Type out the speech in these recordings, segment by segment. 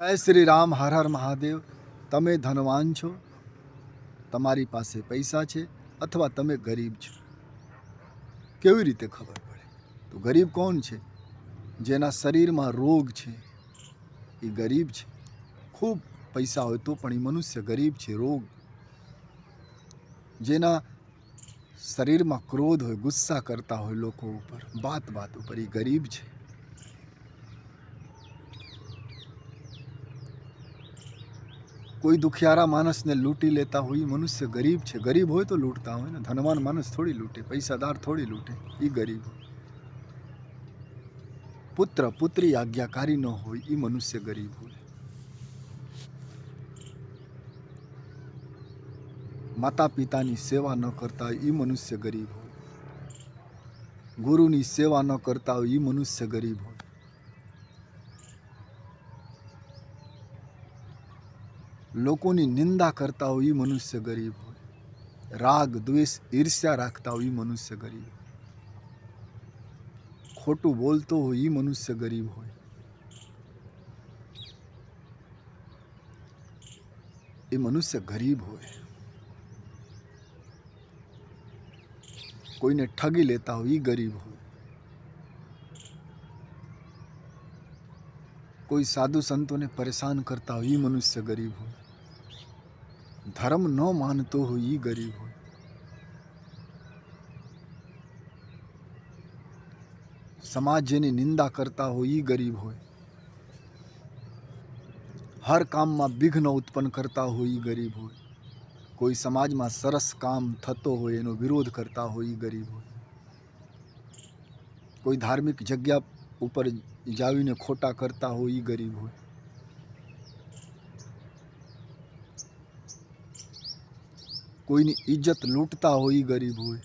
જય શ્રી રામ, હર હર મહાદેવ. તમે ધનવાન છો, તમારી પાસે પૈસા છે, અથવા તમે ગરીબ છો, કેવી રીતે ખબર પડે? તો ગરીબ કોણ છે? જેના શરીરમાં રોગ છે એ ગરીબ છે. ખૂબ પૈસા હોય તો પણ એ મનુષ્ય ગરીબ છે. રોગ, જેના શરીરમાં ક્રોધ હોય, ગુસ્સા કરતા હોય લોકો ઉપર, વાત ઉપર, એ ગરીબ છે. કોઈ દુખિયારા માણસને લૂંટી લેતા હોય એ મનુષ્ય ગરીબ છે. ગરીબ હોય તો લૂંટતા હોય ને. ધનવાન માણસ થોડી લૂંટે, પૈસાદાર થોડી લૂંટે, એ ગરીબ હોય. પુત્ર પુત્રી આજ્ઞાકારી ન હોય એ મનુષ્ય ગરીબ હોય. માતા પિતાની સેવા ન કરતા હોય એ મનુષ્ય ગરીબ હોય. ગુરુની સેવા ન કરતા હોય એ મનુષ્ય ગરીબ હોય. લોકોની નિંદા કરતા હોય એ મનુષ્ય ગરીબ હોય. રાગ દ્વેષ ઈર્ષ્યા રાખતા હોય એ મનુષ્ય ગરીબ હોય. ખોટું બોલતો હોય એ મનુષ્ય ગરીબ હોય. એ મનુષ્ય ગરીબ હોય. કોઈને ઠગી લેતા હોય એ ગરીબ હોય. કોઈ સાધુ સંતોને પરેશાન કરતા હોય એ મનુષ્ય ગરીબ હોય. ધર્મ ન માનતો હોય એ ગરીબ હોય. સમાજ જેની નિંદા કરતા હોય એ ગરીબ હોય. હર કામમાં વિઘ્ન ઉત્પન્ન કરતા હોય એ ગરીબ હોય. કોઈ સમાજમાં સરસ કામ થતો હોય એનો વિરોધ કરતા હોય એ ગરીબ હોય. કોઈ ધાર્મિક જગ્યા ઉપર જાવીને ખોટા કરતા હોય એ ગરીબ હોય. કોઈની ઇજ્જત લૂંટતા હોય એ ગરીબ હોય.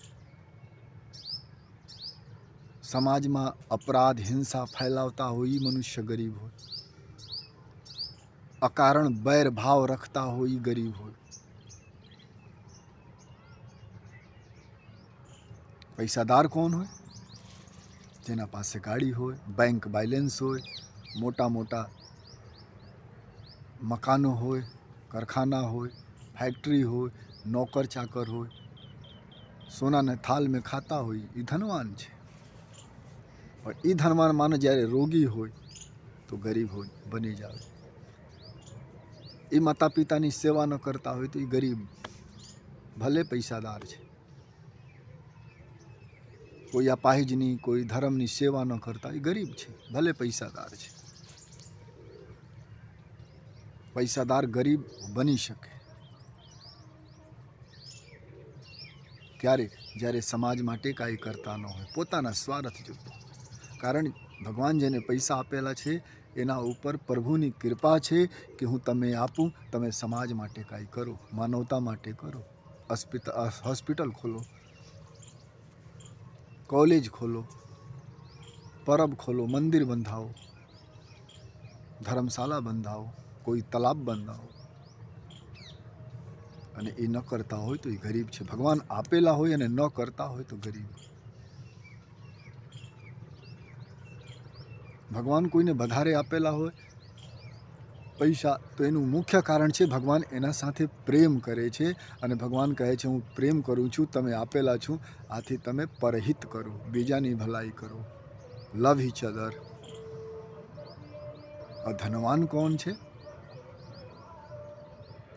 સમાજમાં અપરાધ હિંસા ફેલાવતા હોય એ મનુષ્ય ગરીબ હોય. અકારણ बैर भाव રખતા હોય એ ગરીબ હોય. પૈસાદાર કોણ હોય? જેના પાસે ગાડી હોય, બેંક બેલેન્સ હોય, મોટા મોટા મકાનો હોય, કારખાના હોય, ફેક્ટરી હોય, નોકર ચાકર હોય, સોનાને થાલ મેં ખાતા હોય, એ ધનવાન છે. પણ એ ધનવાન માણસ જ્યારે રોગી હોય તો ગરીબ હોય બની જાય. એ માતા પિતાની સેવા ન કરતા હોય તો એ ગરીબ, ભલે પૈસાદાર છે. કોઈ અપાહિજની, કોઈ ધર્મની સેવા ન કરતા, એ ગરીબ છે, ભલે પૈસાદાર છે. પૈસાદાર ગરીબ બની શકે ક્યારે? જ્યારે સમાજ માટે કાંઈ કરતા ન હોય, પોતાના સ્વાર્થ જોતો. કારણ ભગવાન જેને પૈસા આપેલા છે એના ઉપર પ્રભુની કૃપા છે કે હું તમે આપું, તમે સમાજ માટે કાંઈ કરો, માનવતા માટે કરો. હોસ્પિટલ ખોલો, કોલેજ ખોલો, પરબ ખોલો, મંદિર બંધાવો, ધર્મશાળા બંધાવો, કોઈ તલાબ બંધાવો. અને એ ન કરતા હોય તો એ ગરીબ છે. ભગવાન આપેલા હોય અને ન કરતા હોય તો ગરીબ. ભગવાન કોઈને વધારે આપેલા હોય પૈસા તો એનું મુખ્ય કારણ છે ભગવાન એના સાથે પ્રેમ કરે છે. અને ભગવાન કહે છે હું પ્રેમ કરું છું, તમે આપેલા છું, આથી તમે પરહિત કરો, બીજાની ભલાઈ કરો. લવ ઈચ અધર. ધનવાન કોણ છે?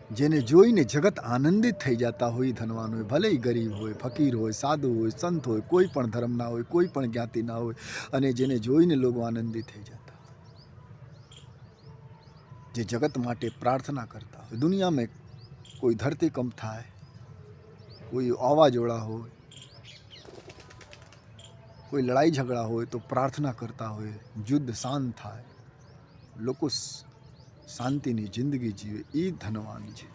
જેને જોઈને જગત આનંદિત થઈ જતા હોય ધનવાન હોય. ભલે ગરીબ હોય, ફકીર હોય, સાધુ હોય, સંત હોય, કોઈ પણ ધર્મના હોય, કોઈ પણ જ્ઞાતિના હોય, અને જેને જોઈને લોકો આનંદિત થઈ જતા, જે જગત માટે પ્રાર્થના કરતા હોય. દુનિયામાં કોઈ ધરતીકંપ થાય, કોઈ વાવાઝોડા હોય, કોઈ લડાઈ ઝઘડા હોય તો પ્રાર્થના કરતા હોય, યુદ્ધ શાંત થાય, લોકો શાંતિની જિંદગી જીવે, એ ધનવાન છે.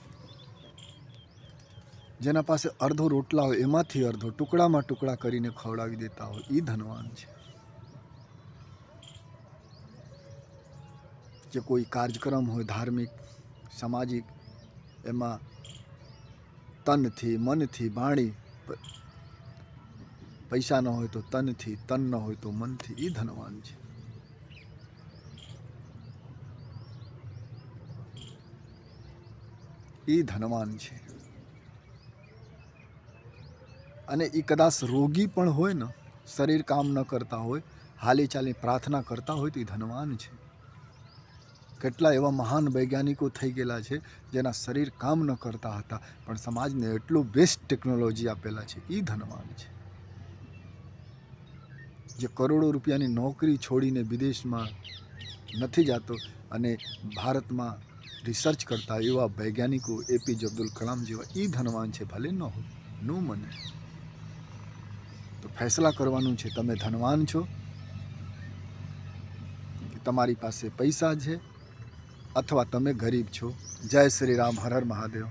જેના પાસે અડધો રોટલા હોય એમાંથી અડધો ટુકડામાં ટુકડા કરીને ખવડાવી દેતા હોય, એ ધનવાન છે. જે કોઈ કાર્યક્રમ હોય ધાર્મિક સામાજિક, એમાં તનથી મનથી વાણી, પૈસા ન હોય તો તનથી, તન ન હોય તો મનથી, એ ધનવાન છે. એ ધનવાન છે. અને એ કદાચ રોગી પણ હોય ને, શરીર કામ ન કરતા હોય, હાલી ચાલી પ્રાર્થના કરતા હોય તો એ ધનવાન છે. કેટલા એવા મહાન વૈજ્ઞાનિકો થઈ ગયેલા છે જેના શરીર કામ ન કરતા હતા, પણ સમાજને એટલું બેસ્ટ ટેકનોલોજી આપેલા છે. એ ધનવાન છે. જે કરોડો રૂપિયાની નોકરી છોડીને વિદેશમાં નથી જતો અને ભારતમાં રિસર્ચ કરતા એવા વૈજ્ઞાનિકો એપીજે અબ્દુલ કલામ જેવા, એ ધનવાન છે. ભલે ન હોય, ન મને તો ફેસલા કરવાનું છે. તમે ધનવાન છો કે તમારી પાસે પૈસા છે, અથવા તમે ગરીબ છો. જય શ્રી રામ. હર હર મહાદેવ.